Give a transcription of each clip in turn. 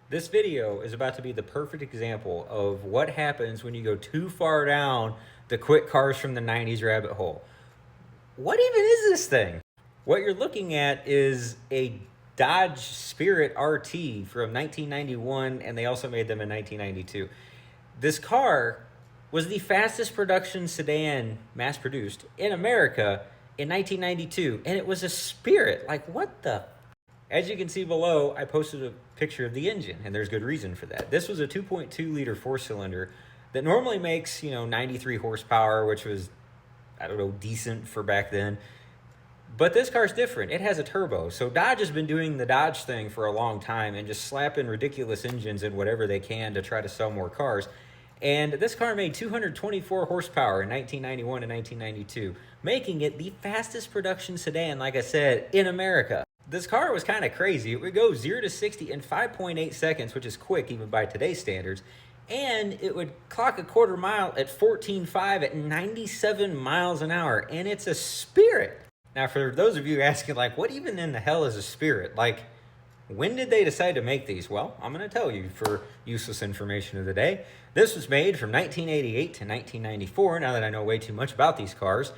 This video is about to be the perfect example of what happens when you go too far down the quick cars from the 90s rabbit hole. What even is this thing? What you're looking at is a Dodge Spirit RT from 1991, and they also made them in 1992. This car was the fastest production sedan mass produced in America in 1992, and it was a Spirit. Like, what the? As you can see below, I posted a picture of the engine, and there's good reason for that. This was a 2.2 liter four cylinder that normally makes, 93 horsepower, which was, I don't know, decent for back then. But this car's different. It has a turbo. So Dodge has been doing the Dodge thing for a long time and just slapping ridiculous engines in whatever they can to try to sell more cars. And this car made 224 horsepower in 1991 and 1992, making it the fastest production sedan, like I said, in America. This car was kind of crazy. It would go 0 to 60 in 5.8 seconds, which is quick even by today's standards. And it would clock a quarter mile at 14.5 at 97 miles an hour. And it's a Spirit. Now, for those of you asking, like, what even in the hell is a Spirit? Like, when did they decide to make these? Well, I'm going to tell you for useless information of the day. This was made from 1988 to 1994, now that I know way too much about these cars,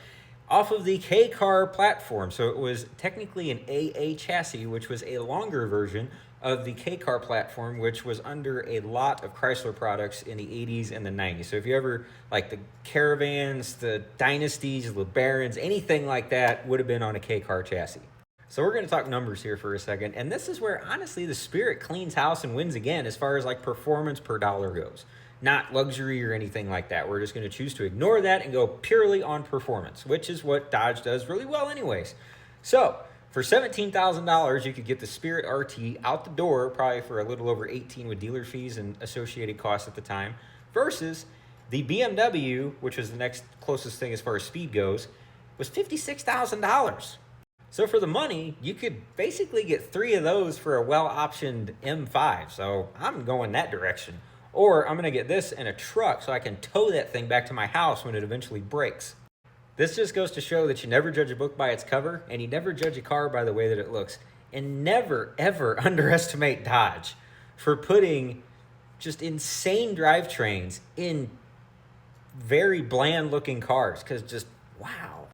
off of the K-Car platform. So it was technically an AA chassis, which was a longer version of the K-Car platform, which was under a lot of Chrysler products in the 80s and the 90s. So if you ever, like the Caravans, the Dynasties, the Barons, anything like that would have been on a K-Car chassis. So we're going to talk numbers here for a second, and this is where, honestly, the Spirit cleans house and wins again as far as, like, performance per dollar goes. Not luxury or anything like that. We're just going to choose to ignore that and go purely on performance, which is what Dodge does really well anyways. So, for $17,000, you could get the Spirit RT out the door, probably for a little over $18,000 with dealer fees and associated costs at the time, versus the BMW, which was the next closest thing as far as speed goes, was $56,000. So for the money, you could basically get 3 of those for a well-optioned M5. So I'm going that direction. Or I'm going to get this in a truck so I can tow that thing back to my house when it eventually breaks. This just goes to show that you never judge a book by its cover, and you never judge a car by the way that it looks. And never, ever underestimate Dodge for putting just insane drivetrains in very bland-looking cars, because just, wow.